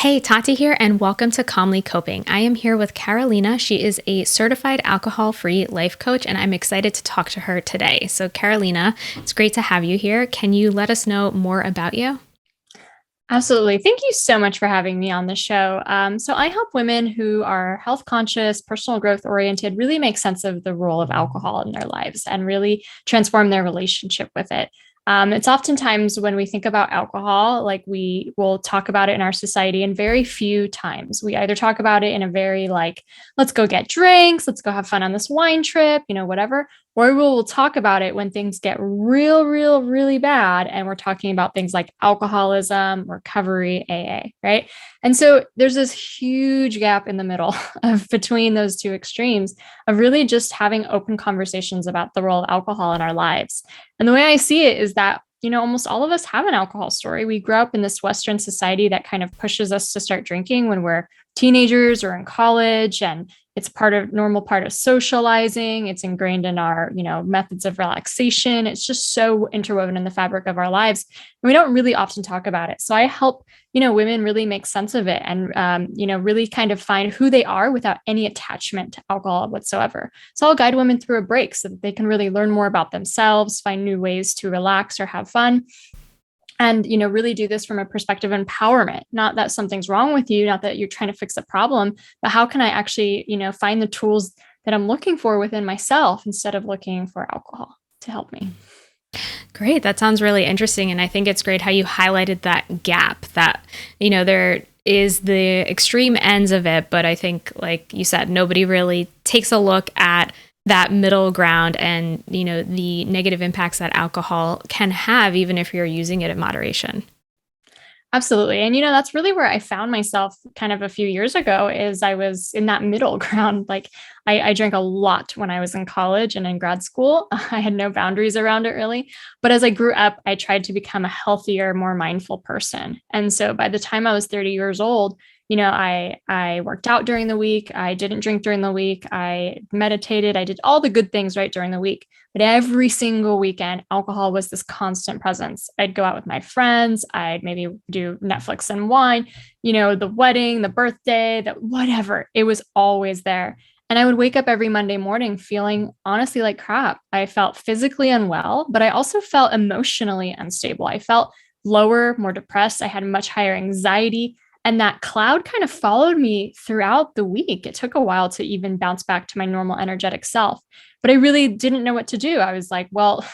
Hey, Tati here, and welcome to Calmly Coping. I am here with Karolina. She is a certified alcohol-free life coach, and I'm excited to talk to her today. So, Karolina, it's great to have you here. Can you let us know more about you? Absolutely. Thank you so much for having me on the show. So I help women who are health conscious, personal growth oriented, really make sense of the role of alcohol in their lives and really transform their relationship with it. It's oftentimes when we think about alcohol, like we will talk about it in our society, and very few times we either talk about it in a very like, let's go get drinks, let's go have fun on this wine trip, whatever, or we'll talk about it when things get really bad. And we're talking about things like alcoholism, recovery, AA, right? And so there's this huge gap in the middle of between those two extremes of really just having open conversations about the role of alcohol in our lives. And the way I see it is that, almost all of us have an alcohol story. We grew up in this Western society that kind of pushes us to start drinking when we're teenagers or in college. And it's normal part of socializing. It's ingrained in our, methods of relaxation. It's just so interwoven in the fabric of our lives. And we don't really often talk about it. So I help, women really make sense of it and, really kind of find who they are without any attachment to alcohol whatsoever. So I'll guide women through a break so that they can really learn more about themselves, find new ways to relax or have fun. And, really do this from a perspective of empowerment, not that something's wrong with you, not that you're trying to fix a problem, but how can I actually, find the tools that I'm looking for within myself instead of looking for alcohol to help me. Great. That sounds really interesting. And I think it's great how you highlighted that gap that, there is the extreme ends of it. But I think, like you said, nobody really takes a look at that middle ground and, the negative impacts that alcohol can have, even if you're using it in moderation. Absolutely. And, that's really where I found myself kind of a few years ago is I was in that middle ground. Like I drank a lot when I was in college and in grad school. I had no boundaries around it really. But as I grew up, I tried to become a healthier, more mindful person. And so by the time I was 30 years old, I worked out during the week. I didn't drink during the week. I meditated. I did all the good things right during the week. But every single weekend, alcohol was this constant presence. I'd go out with my friends. I'd maybe do Netflix and wine, the wedding, the birthday, whatever. It was always there. And I would wake up every Monday morning feeling honestly like crap. I felt physically unwell, but I also felt emotionally unstable. I felt lower, more depressed. I had much higher anxiety. And that cloud kind of followed me throughout the week. It took a while to even bounce back to my normal energetic self, but I really didn't know what to do. I was like, well,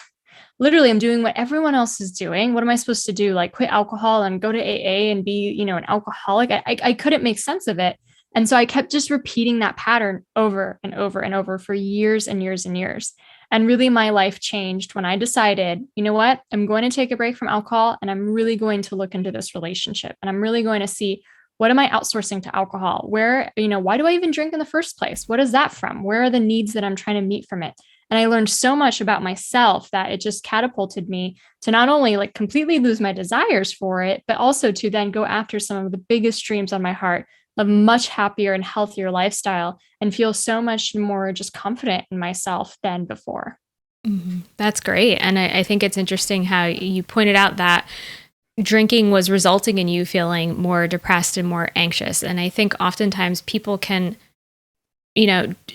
literally, I'm doing what everyone else is doing. What am I supposed to do? Like quit alcohol and go to AA and be, an alcoholic? I couldn't make sense of it. And so I kept just repeating that pattern over and over and over for years and years and years. And really, my life changed when I decided, you know what, I'm going to take a break from alcohol and I'm really going to look into this relationship. And I'm really going to see, what am I outsourcing to alcohol? Why do I even drink in the first place? What is that from? Where are the needs that I'm trying to meet from it? And I learned so much about myself that it just catapulted me to not only like completely lose my desires for it, but also to then go after some of the biggest dreams on my heart, a much happier and healthier lifestyle, and feel so much more just confident in myself than before. Mm-hmm. That's great. And I think it's interesting how you pointed out that drinking was resulting in you feeling more depressed and more anxious. And I think oftentimes people can,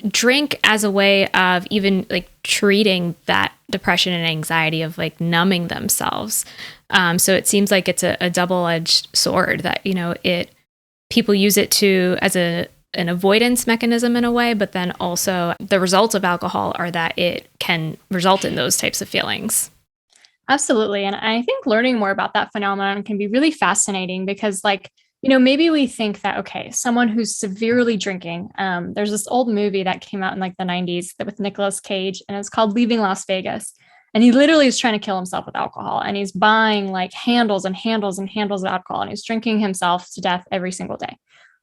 drink as a way of even like treating that depression and anxiety, of like numbing themselves. So it seems like it's a double-edged sword that, people use it as an avoidance mechanism in a way, but then also the results of alcohol are that it can result in those types of feelings. Absolutely. And I think learning more about that phenomenon can be really fascinating because maybe we think that, okay, someone who's severely drinking, there's this old movie that came out in like the 90s with Nicolas Cage, and it's called Leaving Las Vegas. And he literally is trying to kill himself with alcohol. And he's buying like handles and handles and handles of alcohol. And he's drinking himself to death every single day.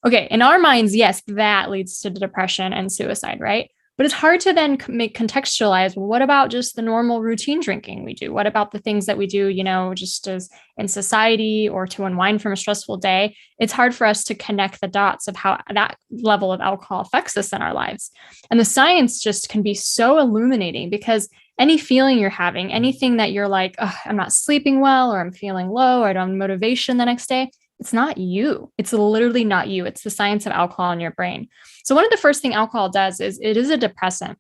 Okay. In our minds, yes, that leads to depression and suicide, right? But it's hard to then contextualize, well, what about just the normal routine drinking we do? What about the things that we do, just as in society or to unwind from a stressful day? It's hard for us to connect the dots of how that level of alcohol affects us in our lives. And the science just can be so illuminating because any feeling you're having, anything that you're like, oh, I'm not sleeping well, or I'm feeling low, or I don't have motivation the next day, It's not you. It's literally not you. It's the science of alcohol in your brain. So one of the first thing alcohol does is it is a depressant.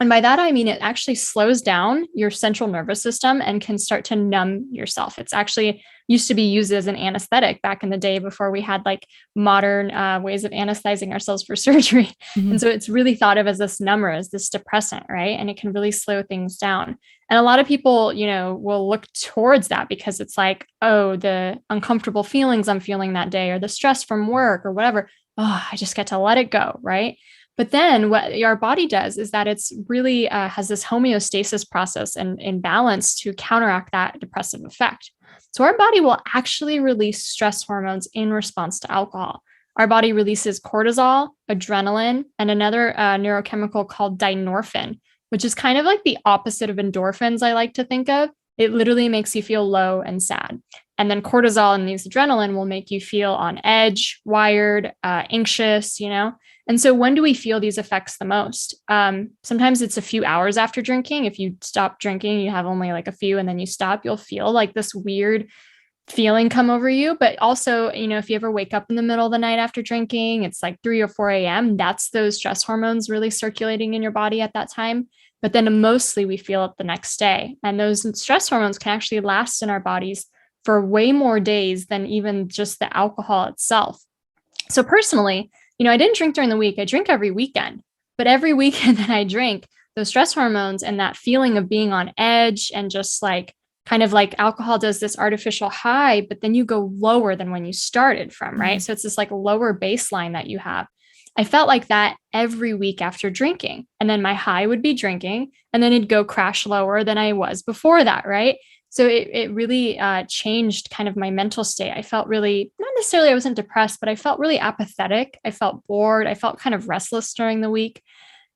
And by that, I mean, it actually slows down your central nervous system and can start to numb yourself. It's actually used to be used as an anesthetic back in the day before we had like modern ways of anesthetizing ourselves for surgery. Mm-hmm. And so it's really thought of as this number, as this depressant, right? And it can really slow things down. And a lot of people, will look towards that because it's like, oh, the uncomfortable feelings I'm feeling that day or the stress from work or whatever. Oh, I just get to let it go, right? But then what our body does is that it's really has this homeostasis process and in balance to counteract that depressive effect. So our body will actually release stress hormones in response to alcohol. Our body releases cortisol, adrenaline, and another neurochemical called dynorphin, which is kind of like the opposite of endorphins, I like to think of. It literally makes you feel low and sad. And then cortisol and these adrenaline will make you feel on edge, wired, anxious, And so when do we feel these effects the most? Sometimes it's a few hours after drinking. If you stop drinking, you have only like a few and then you stop, you'll feel like this weird feeling come over you. But also, if you ever wake up in the middle of the night after drinking, it's like 3 or 4 a.m. That's those stress hormones really circulating in your body at that time. But then mostly we feel it the next day. And those stress hormones can actually last in our bodies for way more days than even just the alcohol itself. So personally, I didn't drink during the week. I drink every weekend, but every weekend that I drink, those stress hormones and that feeling of being on edge and just like kind of like alcohol does this artificial high, but then you go lower than when you started from, right? So it's this like lower baseline that you have. I felt like that every week after drinking. And then my high would be drinking and then it'd go crash lower than I was before that, right? So it really changed kind of my mental state. I felt really, not necessarily I wasn't depressed, but I felt really apathetic. I felt bored. I felt kind of restless during the week.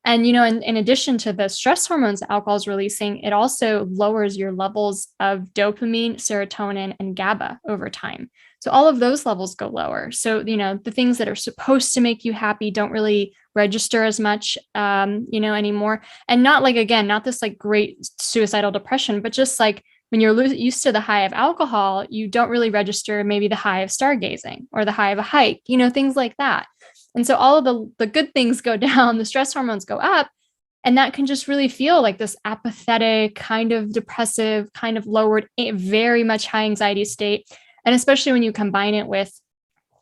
And, in addition to the stress hormones that alcohol is releasing, it also lowers your levels of dopamine, serotonin, and GABA over time. So all of those levels go lower. So, the things that are supposed to make you happy don't really register as much, anymore. And not like, again, not this like great suicidal depression, but just like, when you're used to the high of alcohol, you don't really register maybe the high of stargazing or the high of a hike, things like that. And so all of the good things go down, the stress hormones go up, and that can just really feel like this apathetic, kind of depressive, kind of lowered, very much high anxiety state. And especially when you combine it with,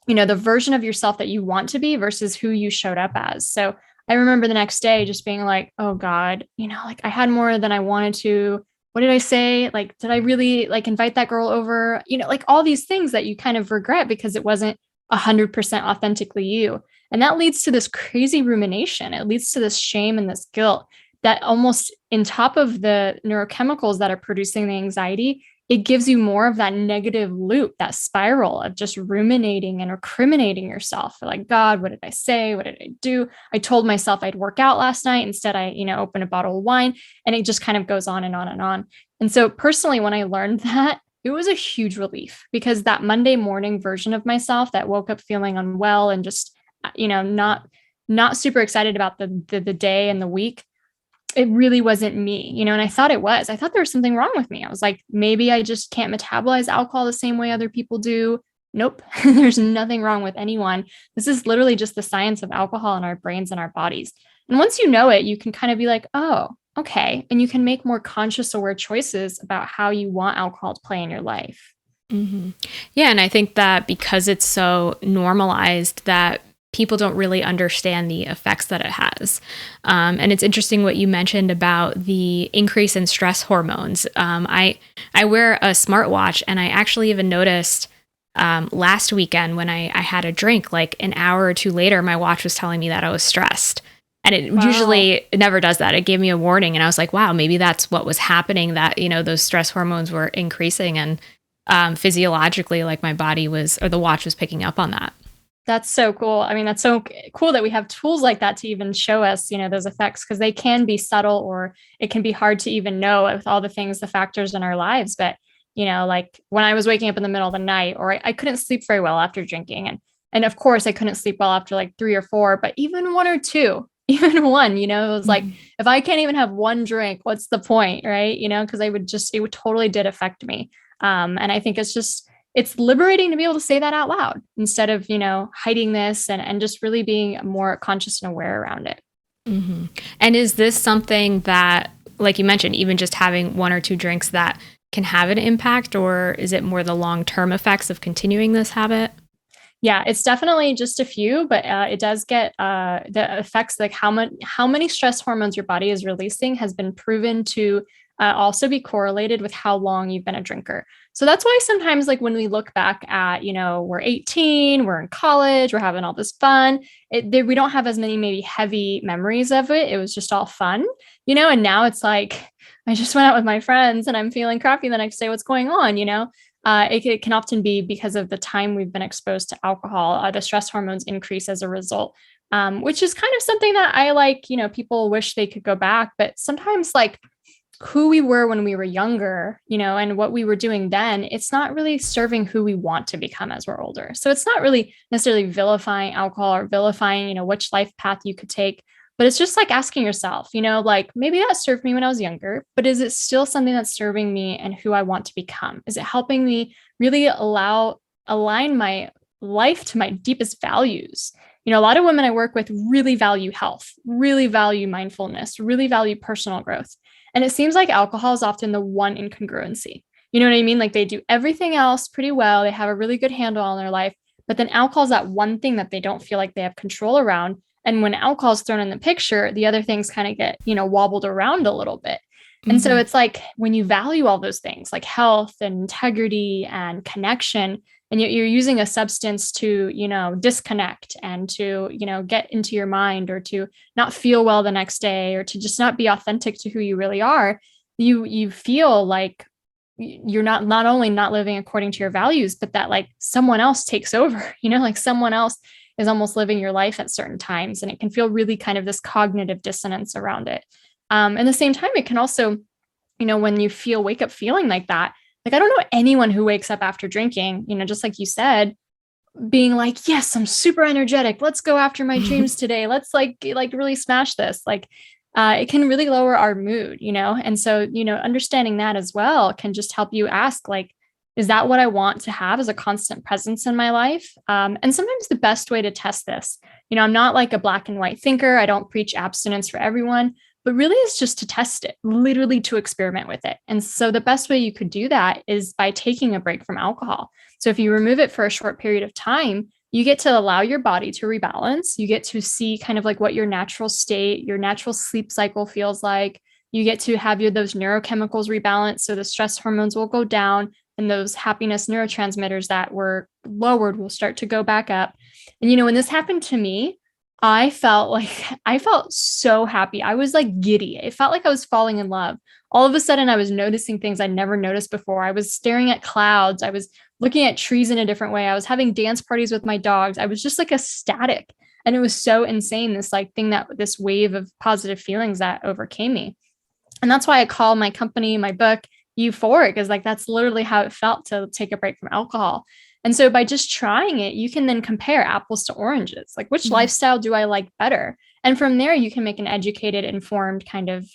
the version of yourself that you want to be versus who you showed up as. So I remember the next day just being like, oh God, like I had more than I wanted to. What did I say? Like, did I really like invite that girl over? Like all these things that you kind of regret because it wasn't 100% authentically you. And that leads to this crazy rumination. It leads to this shame and this guilt that almost in top of the neurochemicals that are producing the anxiety, it gives you more of that negative loop, that spiral of just ruminating and recriminating yourself. Like, God, what did I say? What did I do? I told myself I'd work out last night. Instead, I, opened a bottle of wine, and it just kind of goes on and on and on. And so personally, when I learned that, it was a huge relief because that Monday morning version of myself that woke up feeling unwell and just, not super excited about the day and the week, it really wasn't me, and I thought it was. I thought there was something wrong with me. I was like, maybe I just can't metabolize alcohol the same way other people do. Nope, there's nothing wrong with anyone. This is literally just the science of alcohol in our brains and our bodies. And once you know it, you can kind of be like, oh, okay. And you can make more conscious, aware choices about how you want alcohol to play in your life. Mm-hmm. Yeah. And I think that because it's so normalized that people don't really understand the effects that it has. And it's interesting what you mentioned about the increase in stress hormones. I wear a smartwatch, and I actually even noticed last weekend when I had a drink, like an hour or two later, my watch was telling me that I was stressed. And it usually never does that. It gave me a warning, and I was like, wow, maybe that's what was happening, that, those stress hormones were increasing, and physiologically, like my body was, or the watch was picking up on that. That's so cool. I mean, that's so cool that we have tools like that to even show us, those effects, because they can be subtle, or it can be hard to even know with all the things, the factors in our lives. But, like when I was waking up in the middle of the night, or I couldn't sleep very well after drinking. And of course I couldn't sleep well after like 3 or 4, but even 1 or 2, even one, it was like, if I can't even have one drink, what's the point? Right. Because it would totally did affect me. And I think it's just, it's liberating to be able to say that out loud instead of, hiding this and just really being more conscious and aware around it. Mm-hmm. And is this something that, like you mentioned, even just having one or two drinks that can have an impact, or is it more the long-term effects of continuing this habit? Yeah, it's definitely just a few, but it does get the effects, like how many stress hormones your body is releasing has been proven to also be correlated with how long you've been a drinker. So that's why sometimes, like when we look back at, we're 18, we're in college, we're having all this fun, we don't have as many maybe heavy memories of it. It was just all fun, and now it's like, I just went out with my friends and I'm feeling crappy the next day. What's going on, it can often be because of the time we've been exposed to alcohol. The stress hormones increase as a result, which is kind of something that I like, people wish they could go back, but sometimes like who we were when we were younger, and what we were doing then, it's not really serving who we want to become as we're older. So it's not really necessarily vilifying alcohol or vilifying, which life path you could take. But it's just like asking yourself, like maybe that served me when I was younger, but is it still something that's serving me and who I want to become? Is it helping me really align my life to my deepest values? A lot of women I work with really value health, really value mindfulness, really value personal growth. And it seems like alcohol is often the one incongruency. You know what I mean? Like they do everything else pretty well. They have a really good handle on their life, but then alcohol is that one thing that they don't feel like they have control around. And when alcohol is thrown in the picture, the other things kind of get, wobbled around a little bit. And so it's like when you value all those things like health and integrity and connection, and you're using a substance to, disconnect and to, get into your mind or to not feel well the next day or to just not be authentic to who you really are, you feel like you're not only not living according to your values, but that like someone else takes over, like someone else is almost living your life at certain times. And it can feel really kind of this cognitive dissonance around it. At the same time, it can also, when you wake up feeling like that, like, I don't know anyone who wakes up after drinking, just like you said, being like, yes, I'm super energetic. Let's go after my dreams today. Let's like really smash this. Like, it can really lower our mood, And so, understanding that as well can just help you ask, like, is that what I want to have as a constant presence in my life? And sometimes the best way to test this, I'm not like a black and white thinker. I don't preach abstinence for everyone, but really it's just to test it, literally to experiment with it. And so the best way you could do that is by taking a break from alcohol. So if you remove it for a short period of time, you get to allow your body to rebalance. You get to see kind of like what your natural state, your natural sleep cycle feels like. You get to have those neurochemicals rebalance. So the stress hormones will go down and those happiness neurotransmitters that were lowered will start to go back up. And, when this happened to me, I felt so happy. I was like giddy. It felt like I was falling in love. All of a sudden, I was noticing things I'd never noticed before. I was staring at clouds. I was looking at trees in a different way. I was having dance parties with my dogs. I was just like ecstatic. And it was so insane, this wave of positive feelings that overcame me. And that's why I call my company, my book, Euphoric, is like, that's literally how it felt to take a break from alcohol. And so by just trying it, you can then compare apples to oranges, like which lifestyle do I like better? And from there, you can make an educated, informed kind of,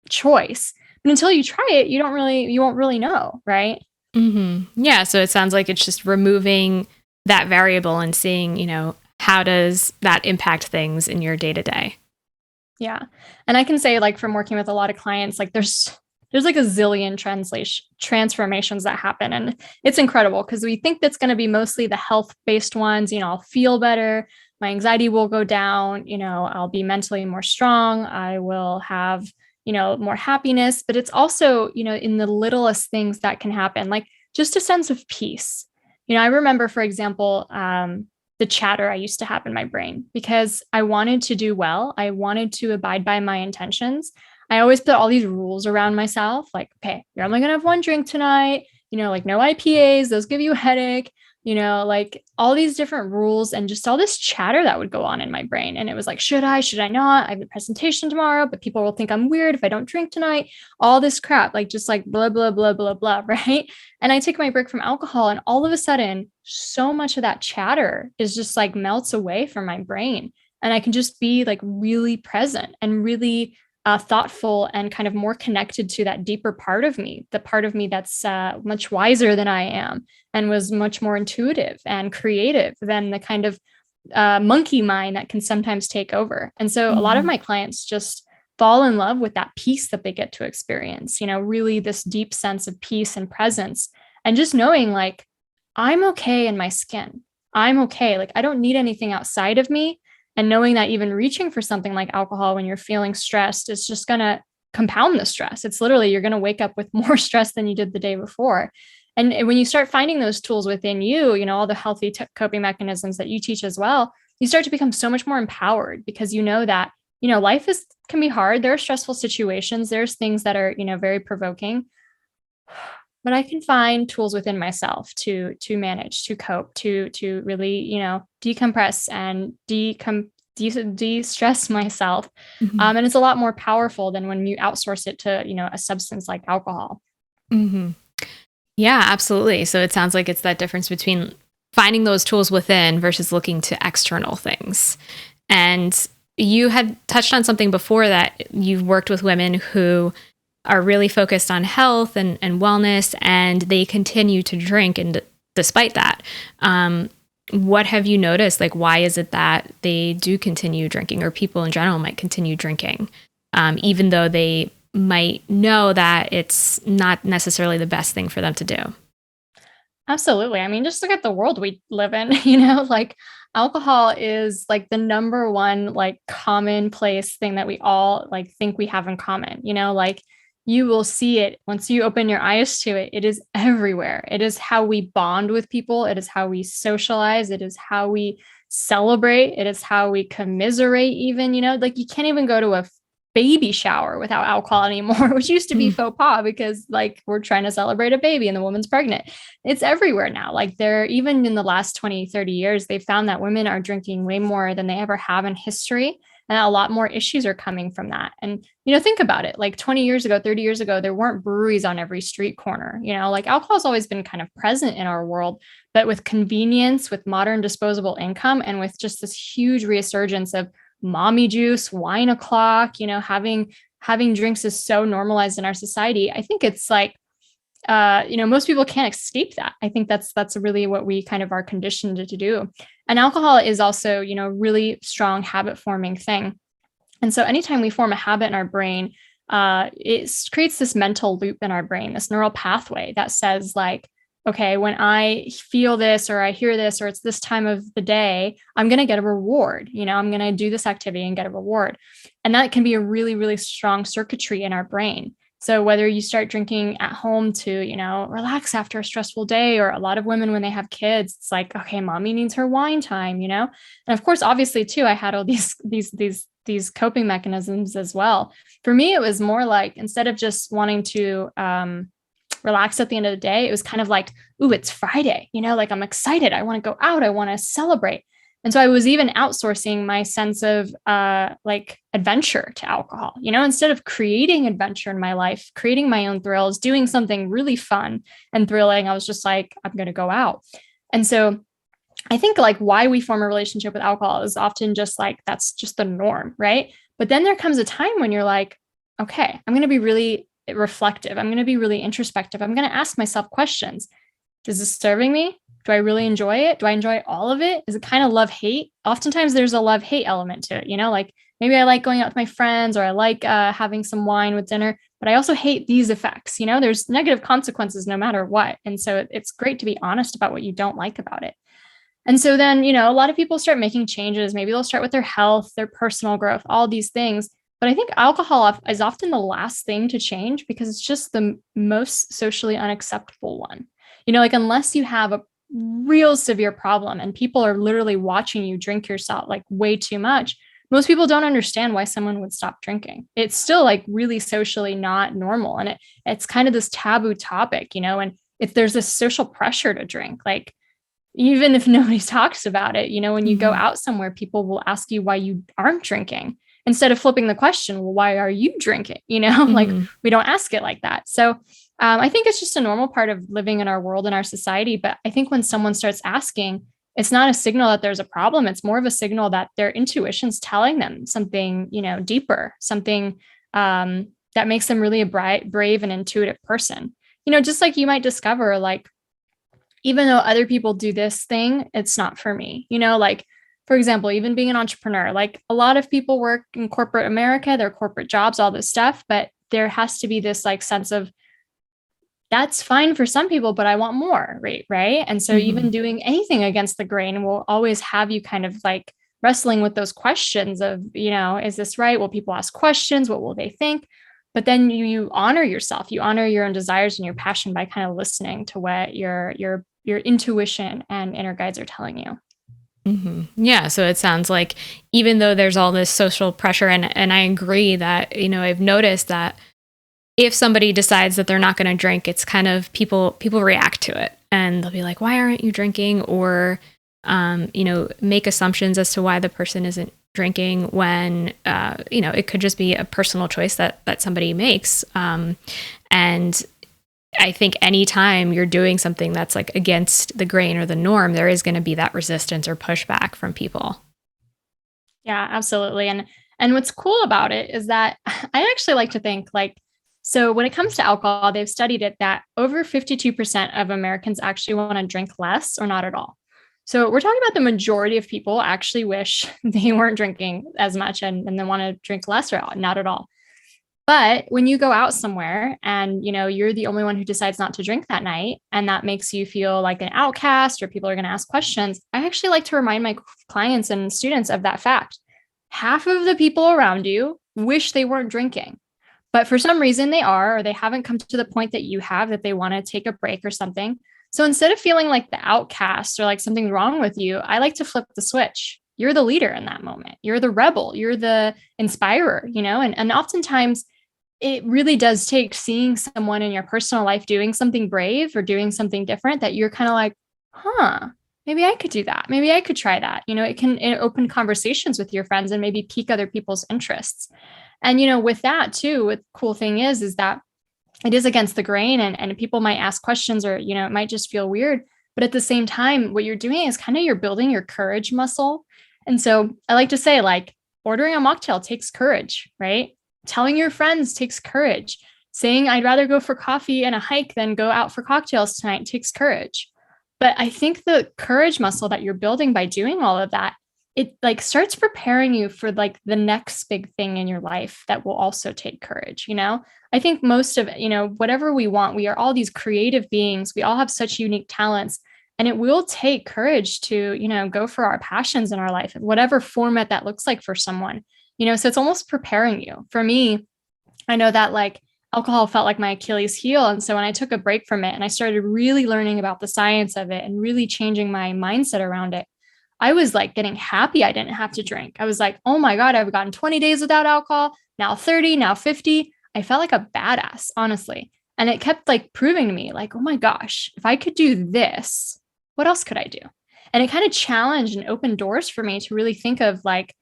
choice. But until you try it, you won't really know. Right. Mm-hmm. Yeah. So it sounds like it's just removing that variable and seeing, how does that impact things in your day to day? Yeah. And I can say, like, from working with a lot of clients, like there's like a zillion transformations that happen. And it's incredible because we think that's going to be mostly the health-based ones. I'll feel better. My anxiety will go down. I'll be mentally more strong. I will have, more happiness. But it's also, in the littlest things that can happen, like just a sense of peace. I remember, for example, the chatter I used to have in my brain because I wanted to do well. I wanted to abide by my intentions. I always put all these rules around myself, like, okay, you're only going to have one drink tonight, like no IPAs, those give you a headache, like all these different rules and just all this chatter that would go on in my brain. And it was like, should I not? I have a presentation tomorrow, but people will think I'm weird if I don't drink tonight, all this crap, like just like blah, blah, blah, blah, blah, right? And I take my break from alcohol and all of a sudden, so much of that chatter is just like melts away from my brain. And I can just be like really present and really thoughtful and kind of more connected to that deeper part of me, the part of me that's much wiser than I am and was much more intuitive and creative than the kind of monkey mind that can sometimes take over. And so a lot of my clients just fall in love with that peace that they get to experience, really this deep sense of peace and presence, and just knowing like, I'm okay in my skin. I'm okay. Like, I don't need anything outside of me. And knowing that even reaching for something like alcohol when you're feeling stressed is just going to compound the stress. It's literally, you're going to wake up with more stress than you did the day before. And when you start finding those tools within you, all the healthy coping mechanisms that you teach as well, you start to become so much more empowered because you know that, life can be hard. There are stressful situations. There's things that are, very provoking, but I can find tools within myself to manage, to cope, to really, decompress and de-stress myself. And it's a lot more powerful than when you outsource it to, a substance like alcohol. Mm-hmm. Yeah, absolutely. So it sounds like it's that difference between finding those tools within versus looking to external things. And you had touched on something before that you've worked with women who are really focused on health and wellness, and they continue to drink. And despite that, what have you noticed? Like, why is it that they do continue drinking, or people in general might continue drinking, even though they might know that it's not necessarily the best thing for them to do? Absolutely. I mean, just look at the world we live in, like alcohol is like the number one, like commonplace thing that we all like think we have in common, like you will see it once you open your eyes to it. It is everywhere. It is how we bond with people. It is how we socialize. It is how we celebrate. It is how we commiserate even, like you can't even go to a baby shower without alcohol anymore, which used to be faux pas because like we're trying to celebrate a baby and the woman's pregnant. It's everywhere now. Like they're even in the last 20, 30 years, they found that women are drinking way more than they ever have in history. And a lot more issues are coming from that. And, think about it, like 20 years ago, 30 years ago, there weren't breweries on every street corner, like alcohol has always been kind of present in our world, but with convenience, with modern disposable income, and with just this huge resurgence of mommy juice, wine o'clock, having drinks is so normalized in our society. I think it's like, most people can't escape that. I think that's really what we kind of are conditioned to do. And alcohol is also, really strong habit forming thing. And so anytime we form a habit in our brain, it creates this mental loop in our brain, this neural pathway that says like, okay, when I feel this or I hear this or it's this time of the day, I'm going to get a reward. I'm going to do this activity and get a reward. And that can be a really, really strong circuitry in our brain. So whether you start drinking at home to, relax after a stressful day, or a lot of women when they have kids, it's like, okay, mommy needs her wine time, And of course, obviously too, I had all these coping mechanisms as well. For me, it was more like, instead of just wanting to, relax at the end of the day, it was kind of like, ooh, it's Friday, like I'm excited. I want to go out. I want to celebrate. And so I was even outsourcing my sense of like adventure to alcohol, instead of creating adventure in my life, creating my own thrills, doing something really fun and thrilling. I was just like, I'm going to go out. And so I think like why we form a relationship with alcohol is often just like, that's just the norm. Right. But then there comes a time when you're like, okay, I'm going to be really reflective. I'm going to be really introspective. I'm going to ask myself questions. Is this serving me? Do I really enjoy it? Do I enjoy all of it? Is it kind of love-hate? Oftentimes there's a love-hate element to it, like maybe I like going out with my friends, or I like having some wine with dinner, but I also hate these effects. There's negative consequences no matter what. And so it's great to be honest about what you don't like about it. And so then, a lot of people start making changes. Maybe they'll start with their health, their personal growth, all these things. But I think alcohol is often the last thing to change because it's just the most socially unacceptable one. Like unless you have a real severe problem and people are literally watching you drink yourself like way too much, most people don't understand why someone would stop drinking. It's still like really socially not normal. And it's kind of this taboo topic, and if there's this social pressure to drink, like even if nobody talks about it, when you go out somewhere, people will ask you why you aren't drinking. Instead of flipping the question, well, why are you drinking? Like we don't ask it like that. So I think it's just a normal part of living in our world and our society. But I think when someone starts asking, it's not a signal that there's a problem. It's more of a signal that their intuition's telling them something, deeper, something that makes them really a brave and intuitive person. Just like you might discover, like, even though other people do this thing, it's not for me. Like, for example, even being an entrepreneur, like a lot of people work in corporate America, their corporate jobs, all this stuff, but there has to be this like sense of, that's fine for some people, but I want more, right? And so even doing anything against the grain will always have you kind of like wrestling with those questions of, is this right? Will people ask questions? What will they think? But then you honor yourself, you honor your own desires and your passion by kind of listening to what your intuition and inner guides are telling you. Yeah. So it sounds like even though there's all this social pressure, and I agree that, I've noticed that if somebody decides that they're not going to drink, it's kind of people react to it and they'll be like, why aren't you drinking? Or, make assumptions as to why the person isn't drinking when, it could just be a personal choice that somebody makes. And I think anytime you're doing something that's like against the grain or the norm, there is going to be that resistance or pushback from people. Yeah, absolutely. And what's cool about it is that I actually like to think like, so when it comes to alcohol, they've studied it that over 52% of Americans actually want to drink less or not at all. So we're talking about the majority of people actually wish they weren't drinking as much and then want to drink less or not at all. But when you go out somewhere and, you're the only one who decides not to drink that night, and that makes you feel like an outcast or people are going to ask questions, I actually like to remind my clients and students of that fact. Half of the people around you wish they weren't drinking, but for some reason they are, or they haven't come to the point that you have, that they want to take a break or something. So instead of feeling like the outcast or like something's wrong with you, I like to flip the switch. You're the leader in that moment. You're the rebel. You're the inspirer, and oftentimes it really does take seeing someone in your personal life doing something brave or doing something different that you're kind of like, maybe I could do that. Maybe I could try that. It can open conversations with your friends and maybe pique other people's interests. And, with that too, the cool thing is that it is against the grain and people might ask questions or, it might just feel weird. But at the same time, what you're doing is kind of you're building your courage muscle. And so I like to say, like, ordering a mocktail takes courage, right? Telling your friends takes courage. Saying I'd rather go for coffee and a hike than go out for cocktails tonight takes courage. But I think the courage muscle that you're building by doing all of that, it like starts preparing you for like the next big thing in your life that will also take courage. I think most of, whatever we want, we are all these creative beings. We all have such unique talents, and it will take courage to, go for our passions in our life, whatever format that looks like for someone. So it's almost preparing you. For me, I know that like alcohol felt like my Achilles heel. And so when I took a break from it and I started really learning about the science of it and really changing my mindset around it, I was like getting happy I didn't have to drink. I was like, oh my God, I've gotten 20 days without alcohol, now 30, now 50. I felt like a badass, honestly. And it kept like proving to me like, oh my gosh, if I could do this, what else could I do? And it kind of challenged and opened doors for me to really think of like,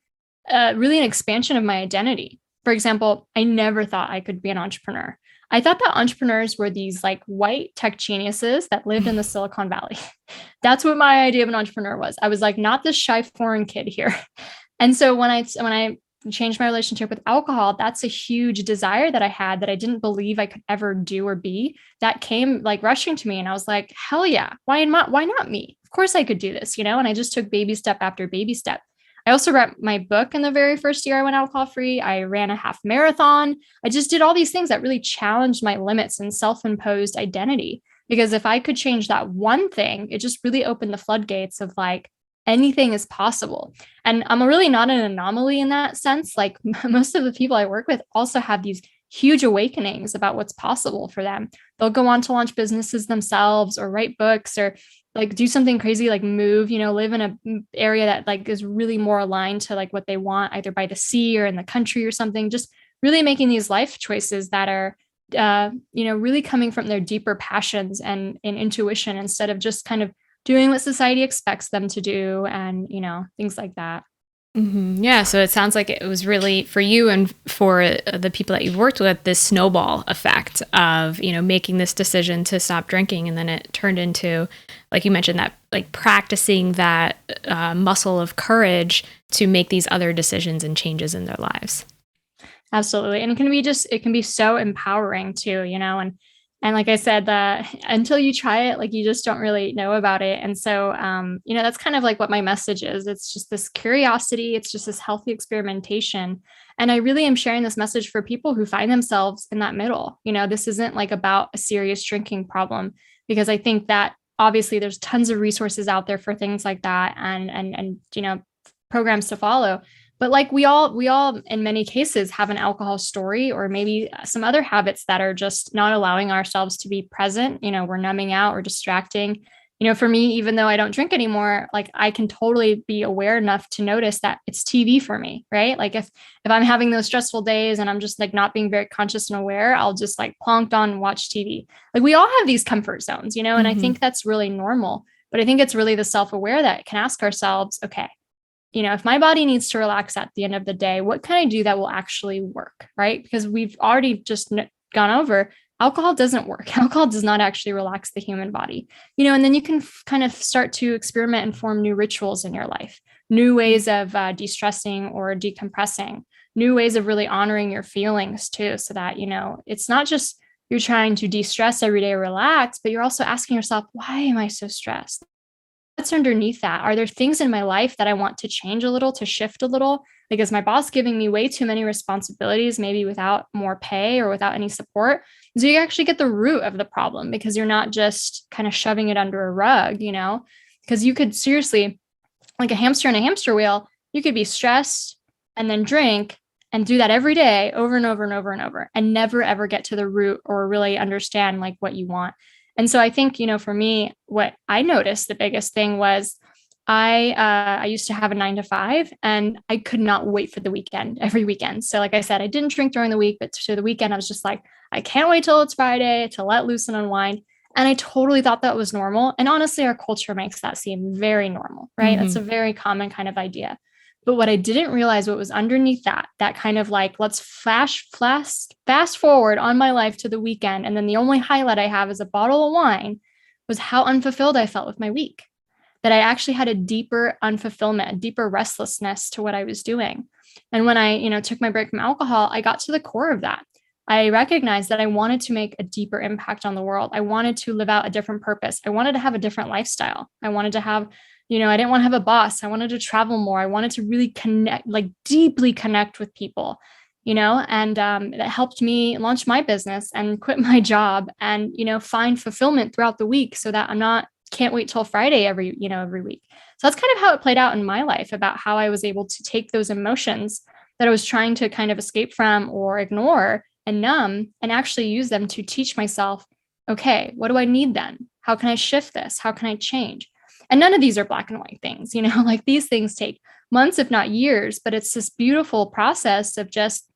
really an expansion of my identity. For example, I never thought I could be an entrepreneur. I thought that entrepreneurs were these like white tech geniuses that lived in the Silicon Valley. That's what my idea of an entrepreneur was. I was like, not this shy foreign kid here. And so when I changed my relationship with alcohol, that's a huge desire that I had that I didn't believe I could ever do or be. That came like rushing to me. And I was like, hell yeah, why not me? Of course I could do this, And I just took baby step after baby step. I also read my book in the very first year I went alcohol-free. I ran a half marathon. I just did all these things that really challenged my limits and self-imposed identity. Because if I could change that one thing, it just really opened the floodgates of like, anything is possible. And I'm really not an anomaly in that sense. Like most of the people I work with also have these huge awakenings about what's possible for them. They'll go on to launch businesses themselves or write books or like do something crazy, like move, live in an area that like is really more aligned to like what they want, either by the sea or in the country or something, just really making these life choices that are, really coming from their deeper passions and intuition instead of just kind of doing what society expects them to do and, things like that. Yeah. So it sounds like it was really for you and for the people that you've worked with, this snowball effect of, making this decision to stop drinking. And then it turned into, like you mentioned, that like practicing that muscle of courage to make these other decisions and changes in their lives. Absolutely. And it can be so empowering too, and like I said, until you try it, like you just don't really know about it. And so, that's kind of like what my message is. It's just this curiosity. It's just this healthy experimentation. And I really am sharing this message for people who find themselves in that middle. This isn't like about a serious drinking problem, because I think that obviously there's tons of resources out there for things like that, and programs to follow. But like we all in many cases have an alcohol story, or maybe some other habits that are just not allowing ourselves to be present. We're numbing out or distracting. For me, even though I don't drink anymore, like I can totally be aware enough to notice that it's TV for me, right? Like if I'm having those stressful days and I'm just like not being very conscious and aware, I'll just like plonked on and watch TV. Like we all have these comfort zones, and I think that's really normal. But I think it's really the self-aware that can ask ourselves, okay, if my body needs to relax at the end of the day, what can I do that will actually work, right? Because we've already just gone over, alcohol doesn't work. Alcohol does not actually relax the human body, and then you can kind of start to experiment and form new rituals in your life, new ways of de-stressing or decompressing, new ways of really honoring your feelings too, so that, it's not just you're trying to de-stress every day, relax, but you're also asking yourself, why am I so stressed? What's underneath that? Are there things in my life that I want to change a little, to shift a little? Because my boss giving me way too many responsibilities, maybe without more pay or without any support. So you actually get the root of the problem, because you're not just kind of shoving it under a rug, because you could seriously, like a hamster in a hamster wheel, you could be stressed and then drink and do that every day over and over and over and over, and never, ever get to the root or really understand like what you want. And so I think, for me, what I noticed, the biggest thing was I used to have a 9 to 5, and I could not wait for the weekend, every weekend. So like I said, I didn't drink during the week, but to the weekend, I was just like, I can't wait till it's Friday to let loose and unwind. And I totally thought that was normal. And honestly, our culture makes that seem very normal, right? That's a very common kind of idea. But what I didn't realize, what was underneath that kind of like, let's fast forward on my life to the weekend, and then the only highlight I have is a bottle of wine, was how unfulfilled I felt with my week. That I actually had a deeper unfulfillment, a deeper restlessness to what I was doing. And when I, took my break from alcohol, I got to the core of that. I recognized that I wanted to make a deeper impact on the world. I wanted to live out a different purpose. I wanted to have a different lifestyle. I wanted to have, I didn't want to have a boss. I wanted to travel more. I wanted to really connect, like deeply connect with people, and that helped me launch my business and quit my job and, find fulfillment throughout the week, so that can't wait till Friday every week. So that's kind of how it played out in my life, about how I was able to take those emotions that I was trying to kind of escape from or ignore and numb, and actually use them to teach myself, okay, what do I need then? How can I shift this? How can I change? And none of these are black and white things, like these things take months, if not years, but it's this beautiful process of just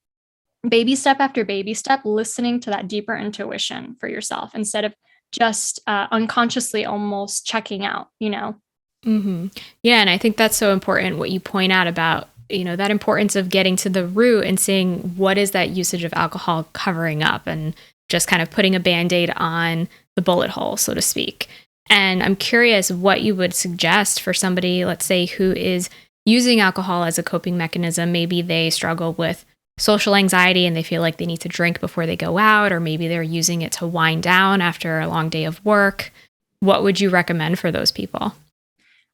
baby step after baby step, listening to that deeper intuition for yourself, instead of just unconsciously almost checking out, Mm-hmm. Yeah. And I think that's so important, what you point out about, that importance of getting to the root and seeing what is that usage of alcohol covering up, and just kind of putting a Band-Aid on the bullet hole, so to speak. And I'm curious what you would suggest for somebody, let's say, who is using alcohol as a coping mechanism. Maybe they struggle with social anxiety and they feel like they need to drink before they go out, or maybe they're using it to wind down after a long day of work. What would you recommend for those people?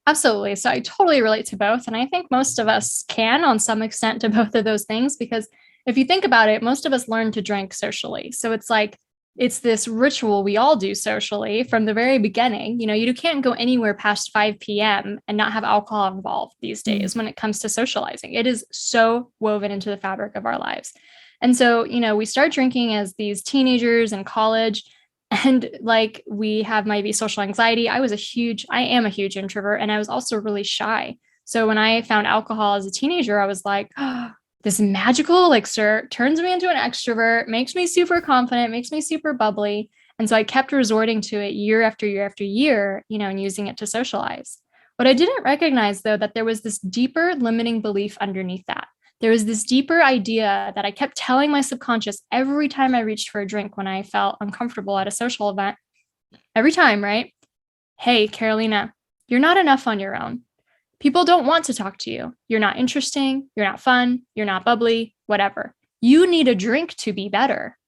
Absolutely. So I totally relate to both. And I think most of us can, on some extent, to both of those things, because if you think about it, most of us learn to drink socially. So it's like, it's this ritual we all do socially from the very beginning. You can't go anywhere past 5 p.m. and not have alcohol involved these days when it comes to socializing. It is so woven into the fabric of our lives. And so, we start drinking as these teenagers in college, and like we have maybe social anxiety. I am a huge introvert, and I was also really shy. So when I found alcohol as a teenager, I was like, oh, this magical elixir turns me into an extrovert, makes me super confident, makes me super bubbly. And so I kept resorting to it year after year after year, and using it to socialize. What I didn't recognize, though, that there was this deeper limiting belief underneath that. There was this deeper idea that I kept telling my subconscious every time I reached for a drink when I felt uncomfortable at a social event. Every time, right? Hey, Karolina, you're not enough on your own. People don't want to talk to you. You're not interesting. You're not fun. You're not bubbly, whatever. You need a drink to be better.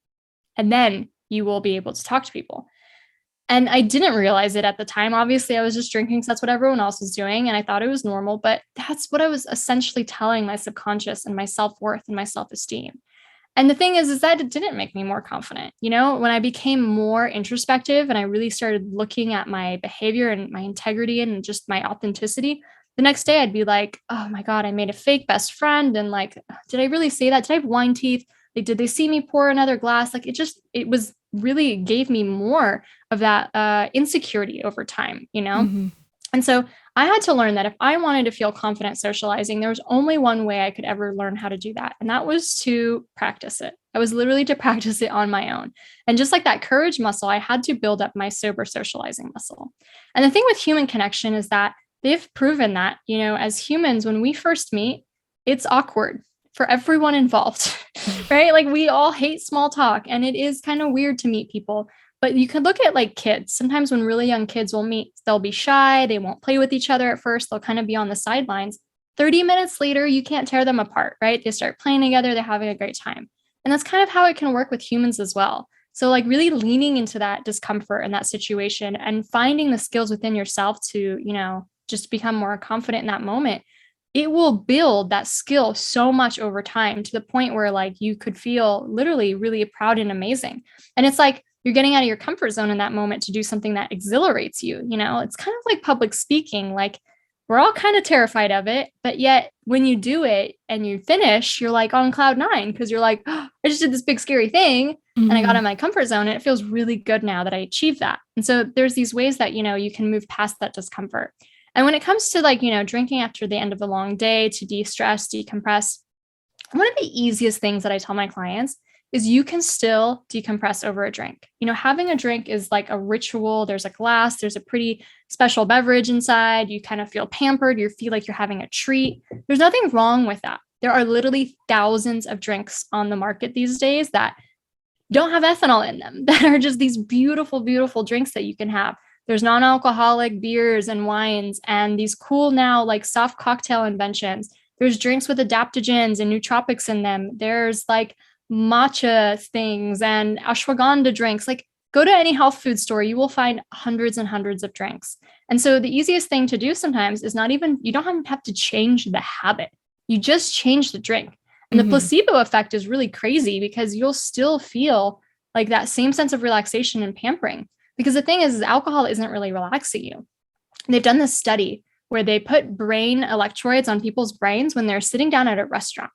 And then you will be able to talk to people. And I didn't realize it at the time. Obviously, I was just drinking because that's what everyone else was doing. And I thought it was normal. But that's what I was essentially telling my subconscious and my self-worth and my self-esteem. And the thing is that it didn't make me more confident. You know, when I became more introspective and I really started looking at my behavior and my integrity and just my authenticity, the next day I'd be like, oh my God, I made a fake best friend. And like, did I really say that? Did I have wine teeth? Like, did they see me pour another glass? Like, it was really gave me more of that insecurity over time, you know? Mm-hmm. And so I had to learn that if I wanted to feel confident socializing, there was only one way I could ever learn how to do that. And that was to practice it. I was literally to practice it on my own. And just like that courage muscle, I had to build up my sober socializing muscle. And the thing with human connection is that they've proven that, you know, as humans, when we first meet, it's awkward for everyone involved, right? Like we all hate small talk and it is kind of weird to meet people. But you can look at like kids. Sometimes when really young kids will meet, they'll be shy. They won't play with each other at first. They'll kind of be on the sidelines. 30 minutes later, you can't tear them apart, right? They start playing together. They're having a great time. And that's kind of how it can work with humans as well. So like really leaning into that discomfort in that situation and finding the skills within yourself to, you know, just become more confident in that moment. It will build that skill so much over time to the point where like you could feel literally really proud and amazing. And it's like, you're getting out of your comfort zone in that moment to do something that exhilarates you. You know, it's kind of like public speaking. Like we're all kind of terrified of it, but yet when you do it and you finish, you're like on cloud 9 because you're like, oh, I just did this big scary thing and I got out of my comfort zone and it feels really good now that I achieved that. And so there's these ways that, you know, you can move past that discomfort. And when it comes to like, you know, drinking after the end of a long day to de-stress, decompress, one of the easiest things that I tell my clients is you can still decompress over a drink. You know, having a drink is like a ritual. There's a glass, there's a pretty special beverage inside. You kind of feel pampered. You feel like you're having a treat. There's nothing wrong with that. There are literally thousands of drinks on the market these days that don't have ethanol in them, that are just these beautiful, beautiful drinks that you can have. There's non-alcoholic beers and wines and these cool now like soft cocktail inventions. There's drinks with adaptogens and nootropics in them. There's like matcha things and ashwagandha drinks. Like go to any health food store, you will find hundreds and hundreds of drinks. And so the easiest thing to do sometimes is you don't have to change the habit. You just change the drink. And the placebo effect is really crazy because you'll still feel like that same sense of relaxation and pampering. Because the thing is alcohol isn't really relaxing you. They've done this study where they put brain electrodes on people's brains when they're sitting down at a restaurant.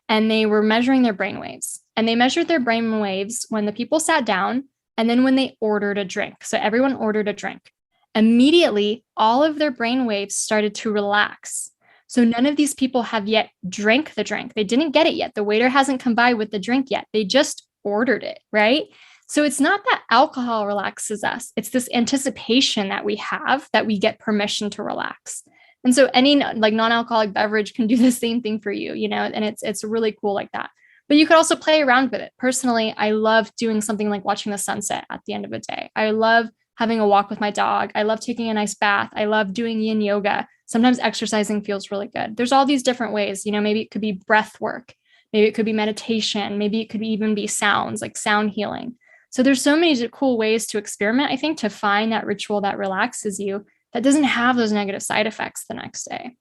And they were measuring their brain waves. And they measured their brain waves when the people sat down and then when they ordered a drink. So everyone ordered a drink. Immediately, all of their brain waves started to relax. So none of these people have yet drank the drink. They didn't get it yet. The waiter hasn't come by with the drink yet. They just ordered it, right? So it's not that alcohol relaxes us. It's this anticipation that we have that we get permission to relax. And so any like non-alcoholic beverage can do the same thing for you, you know, and it's really cool like that. But you could also play around with it. Personally, I love doing something like watching the sunset at the end of a day. I love having a walk with my dog. I love taking a nice bath. I love doing yin yoga. Sometimes exercising feels really good. There's all these different ways, you know, maybe it could be breath work. Maybe it could be meditation. Maybe it could even be sounds like sound healing. So there's so many cool ways to experiment, I think, to find that ritual that relaxes you that doesn't have those negative side effects the next day.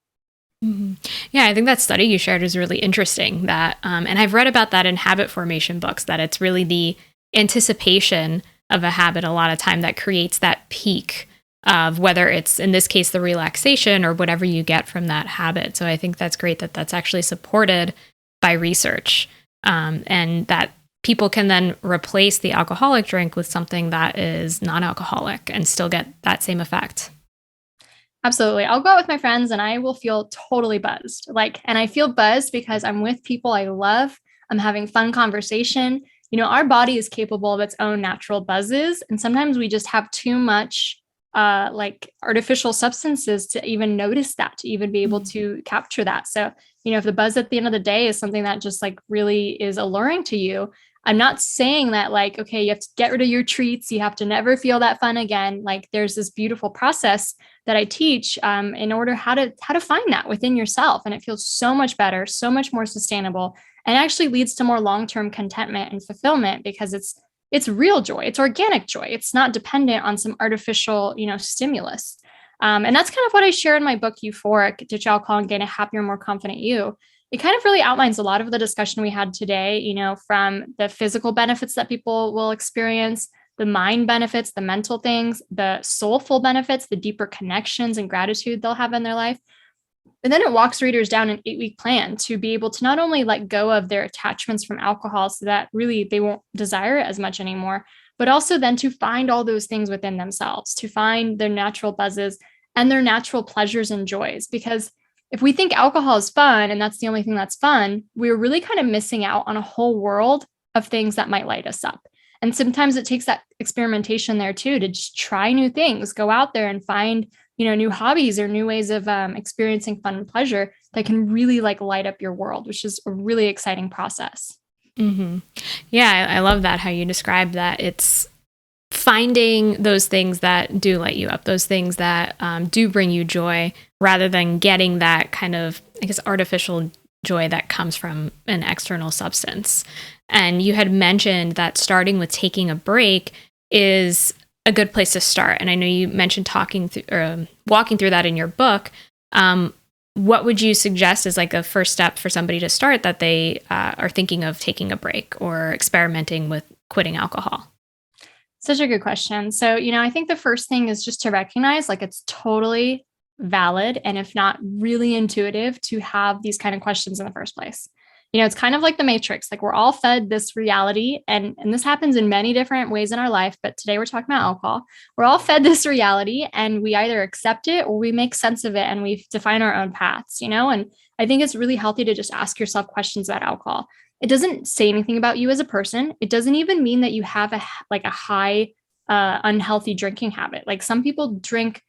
Mm-hmm. Yeah, I think that study you shared is really interesting. That, and I've read about that in habit formation books, that it's really the anticipation of a habit a lot of time that creates that peak of whether it's, in this case, the relaxation or whatever you get from that habit. So I think that's great that that's actually supported by research, and that people can then replace the alcoholic drink with something that is non-alcoholic and still get that same effect. Absolutely. I'll go out with my friends and I will feel totally buzzed. And I feel buzzed because I'm with people I love. I'm having fun conversation. You know, our body is capable of its own natural buzzes. And sometimes we just have too much artificial substances to even notice that, to even be able to capture that. So, you know, if the buzz at the end of the day is something that just like really is alluring to you, I'm not saying that like, okay, you have to get rid of your treats. You have to never feel that fun again. Like there's this beautiful process that I teach in order how to find that within yourself. And it feels so much better, so much more sustainable, and actually leads to more long-term contentment and fulfillment because it's real joy. It's organic joy. It's not dependent on some artificial, stimulus. And that's kind of what I share in my book, Euphoric, Ditch Alcohol and Gain a Happier, More Confident You. It kind of really outlines a lot of the discussion we had today, from the physical benefits that people will experience, the mind benefits, the mental things, the soulful benefits, the deeper connections and gratitude they'll have in their life. And then it walks readers down an 8-week plan to be able to not only let go of their attachments from alcohol so that really they won't desire it as much anymore, but also then to find all those things within themselves, to find their natural buzzes and their natural pleasures and joys. Because if we think alcohol is fun and that's the only thing that's fun, we're really kind of missing out on a whole world of things that might light us up. And sometimes it takes that experimentation there too, to just try new things, go out there and find, new hobbies or new ways of experiencing fun and pleasure that can really like light up your world, which is a really exciting process. Mm-hmm. Yeah, I love that, how you describe that. It's finding those things that do light you up, those things that do bring you joy, rather than getting that kind of, I guess, artificial joy that comes from an external substance. And you had mentioned that starting with taking a break is a good place to start. And I know you mentioned walking through that in your book. What would you suggest as like a first step for somebody to start that they are thinking of taking a break or experimenting with quitting alcohol? Such a good question. So, I think the first thing is just to recognize like it's totally valid, and if not really intuitive, to have these kind of questions in the first place. It's kind of like the Matrix. Like we're all fed this reality, and this happens in many different ways in our life. But today we're talking about alcohol. We're all fed this reality, and we either accept it or we make sense of it, and we define our own paths. And I think it's really healthy to just ask yourself questions about alcohol. It doesn't say anything about you as a person. It doesn't even mean that you have a high unhealthy drinking habit. Like some people drink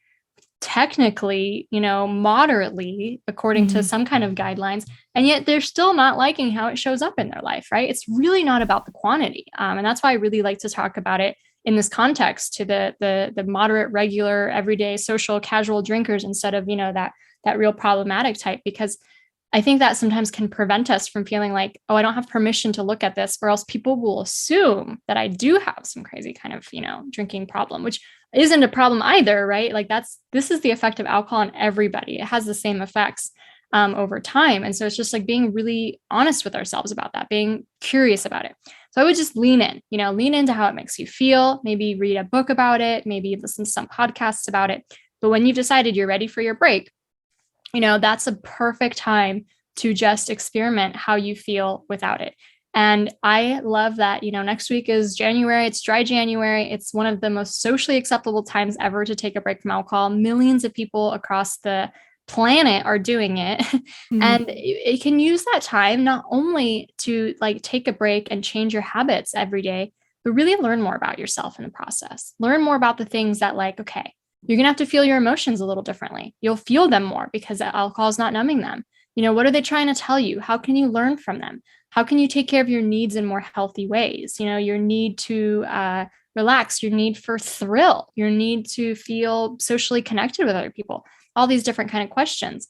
technically, moderately according to some kind of guidelines, and yet they're still not liking how it shows up in their life, right? It's really not about the quantity. And that's why I really like to talk about it in this context to the moderate, regular, everyday, social, casual drinkers instead of, that real problematic type, because I think that sometimes can prevent us from feeling like, oh, I don't have permission to look at this, or else people will assume that I do have some crazy kind of, drinking problem, which isn't a problem either, right? Like this is the effect of alcohol on everybody. It has the same effects over time. And so it's just like being really honest with ourselves about that, being curious about it. So I would just lean into how it makes you feel, maybe read a book about it, maybe listen to some podcasts about it. But when you've decided you're ready for your break, that's a perfect time to just experiment how you feel without it. And I love that, next week is January. It's dry January. It's one of the most socially acceptable times ever to take a break from alcohol. Millions of people across the planet are doing it. Mm-hmm. And it can use that time not only to like take a break and change your habits every day, but really learn more about yourself in the process. Learn more about the things that like, okay, you're going to have to feel your emotions a little differently. You'll feel them more because alcohol is not numbing them. What are they trying to tell you? How can you learn from them? How can you take care of your needs in more healthy ways? Your need to relax, your need for thrill, your need to feel socially connected with other people, all these different kind of questions.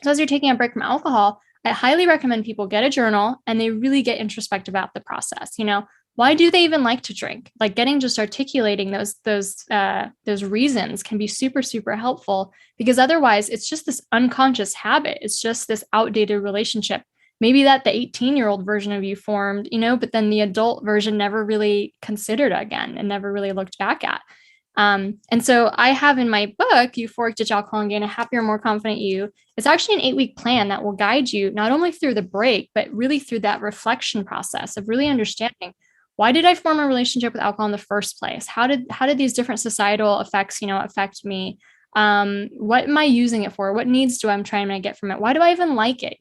So as you're taking a break from alcohol, I highly recommend people get a journal and they really get introspective about the process. Why do they even like to drink? Like just articulating those reasons can be super, super helpful, because otherwise it's just this unconscious habit. It's just this outdated relationship. Maybe that the 18-year-old version of you formed, but then the adult version never really considered again and never really looked back at. And so I have in my book, Euphoric, Ditch Alcohol and Gain a Happier, More Confident You. It's actually an 8-week plan that will guide you not only through the break, but really through that reflection process of really understanding, why did I form a relationship with alcohol in the first place? How did these different societal effects, affect me? What am I using it for? What needs do I'm trying to get from it? Why do I even like it?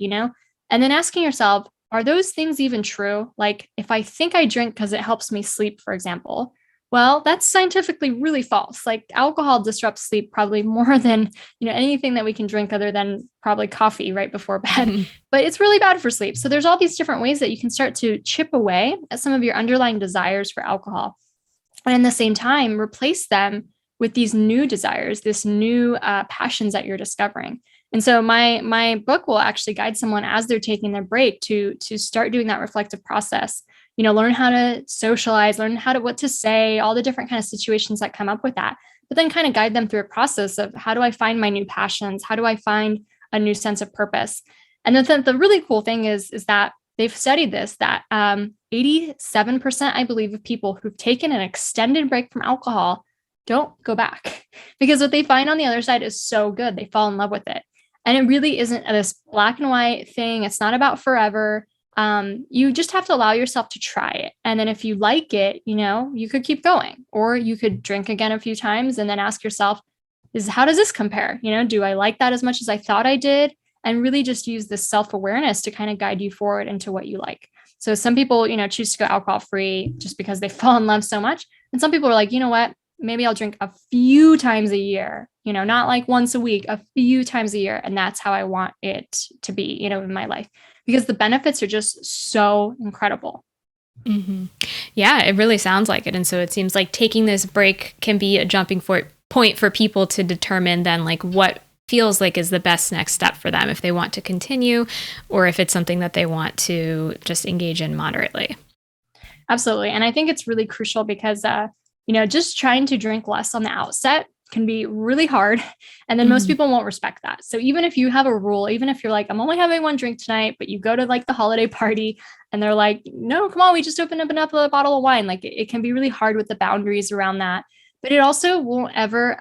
And then asking yourself, are those things even true? Like if I think I drink because it helps me sleep, for example, Well, that's scientifically really false. Like alcohol disrupts sleep probably more than, anything that we can drink other than probably coffee right before bed. But it's really bad for sleep. So there's all these different ways that you can start to chip away at some of your underlying desires for alcohol. And at the same time, replace them with these new desires, this new passions that you're discovering. And so my book will actually guide someone as they're taking their break to start doing that reflective process. Learn how to socialize, learn what to say, all the different kind of situations that come up with that. But then kind of guide them through a process of how do I find my new passions? How do I find a new sense of purpose? And then the really cool thing is that they've studied this, that 87%, I believe, of people who've taken an extended break from alcohol don't go back, because what they find on the other side is so good. They fall in love with it. And it really isn't this black and white thing. It's not about forever. You just have to allow yourself to try it. And then if you like it, you could keep going, or you could drink again a few times and then ask yourself, how does this compare? Do I like that as much as I thought I did? And really just use this self-awareness to kind of guide you forward into what you like. So some people, choose to go alcohol-free just because they fall in love so much. And some people are like, you know what? Maybe I'll drink a few times a year, not like once a week, a few times a year. And that's how I want it to be, in my life, because the benefits are just so incredible. Mm-hmm. Yeah, it really sounds like it. And so it seems like taking this break can be a jumping point for people to determine then like what feels like is the best next step for them, if they want to continue or if it's something that they want to just engage in moderately. Absolutely. And I think it's really crucial because, just trying to drink less on the outset can be really hard. And then most people won't respect that. So even if you have a rule, even if you're like, I'm only having one drink tonight, but you go to like the holiday party and they're like, no, come on, we just opened up another bottle of wine. Like it can be really hard with the boundaries around that. But it also won't ever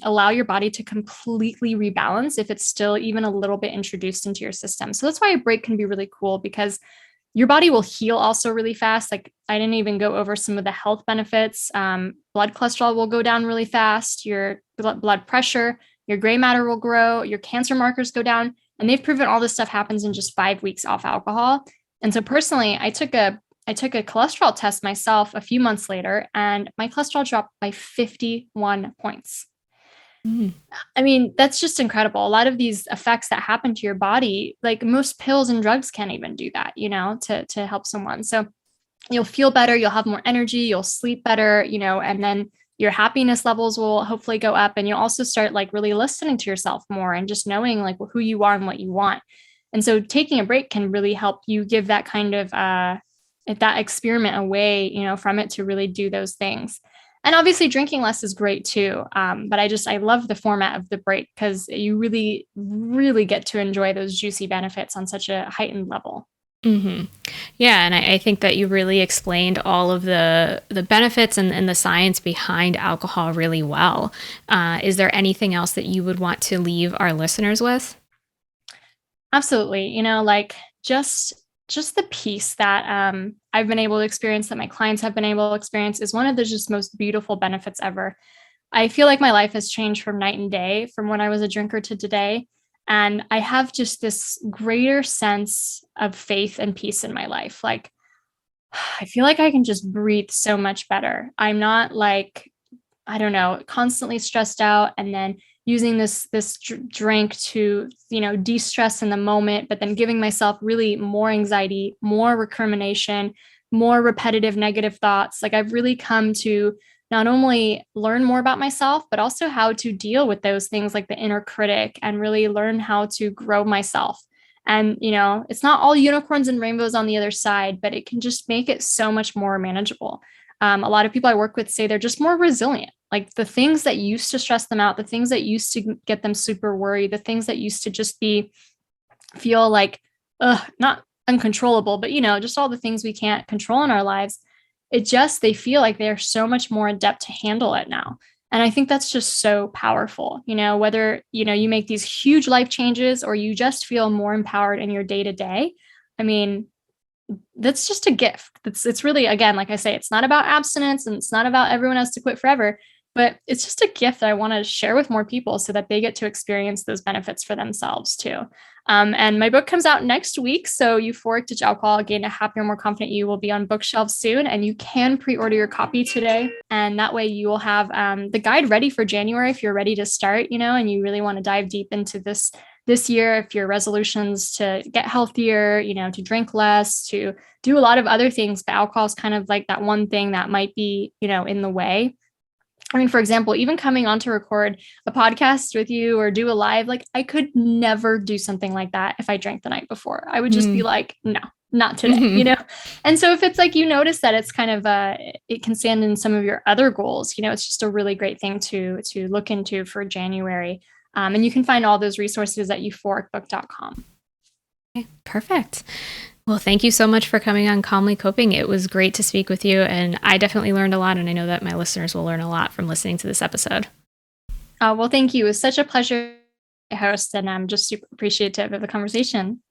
allow your body to completely rebalance if it's still even a little bit introduced into your system. So that's why a break can be really cool, because your body will heal also really fast. Like I didn't even go over some of the health benefits. Blood cholesterol will go down really fast. Your blood pressure, your gray matter will grow, your cancer markers go down. And they've proven all this stuff happens in just 5 weeks off alcohol. And so personally, I took a cholesterol test myself a few months later, and my cholesterol dropped by 51 points. I mean, that's just incredible. A lot of these effects that happen to your body, like most pills and drugs can't even do that, to help someone. So you'll feel better, you'll have more energy, you'll sleep better, and then your happiness levels will hopefully go up. And you'll also start like really listening to yourself more and just knowing like who you are and what you want. And so taking a break can really help you give that kind of, that experiment away, from it to really do those things. And obviously drinking less is great too. But I love the format of the break because you really, really get to enjoy those juicy benefits on such a heightened level. Mm-hmm. Yeah. And I think that you really explained all of the benefits and the science behind alcohol really well. Is there anything else that you would want to leave our listeners with? Absolutely. Just the peace that I've been able to experience, that my clients have been able to experience, is one of the just most beautiful benefits ever. I feel like my life has changed from night and day, from when I was a drinker to today. And I have just this greater sense of faith and peace in my life. Like, I feel like I can just breathe so much better. I'm not like, I don't know, constantly stressed out and then using this drink to, de-stress in the moment, but then giving myself really more anxiety, more recrimination, more repetitive negative thoughts. Like I've really come to not only learn more about myself, but also how to deal with those things like the inner critic, and really learn how to grow myself. And, it's not all unicorns and rainbows on the other side, but it can just make it so much more manageable. A lot of people I work with say they're just more resilient. Like the things that used to stress them out, the things that used to get them super worried, the things that used to just feel like, not uncontrollable, but, just all the things we can't control in our lives. They feel like they're so much more adept to handle it now. And I think that's just so powerful, whether, you make these huge life changes or you just feel more empowered in your day to day. I mean, that's just a gift. It's really, again, like I say, it's not about abstinence and it's not about everyone has to quit forever. but it's just a gift that I want to share with more people so that they get to experience those benefits for themselves too. And my book comes out next week. So Euphoric Ditch Alcohol, Gain a Happier, More Confident You will be on bookshelves soon. And you can pre-order your copy today. And that way you will have the guide ready for January if you're ready to start, and you really want to dive deep into this year, if your resolutions to get healthier, to drink less, to do a lot of other things, but alcohol is kind of like that one thing that might be, in the way. I mean, for example, even coming on to record a podcast with you or do a live, like I could never do something like that if I drank the night before. I would just be like, no, not today, And so if it's like, you notice that it's kind of, it can stand in some of your other goals, it's just a really great thing to look into for January. And you can find all those resources at euphoricbook.com. Okay, perfect. Well, thank you so much for coming on Calmly Coping. It was great to speak with you, and I definitely learned a lot, and I know that my listeners will learn a lot from listening to this episode. Well, thank you. It was such a pleasure to host, and I'm just super appreciative of the conversation.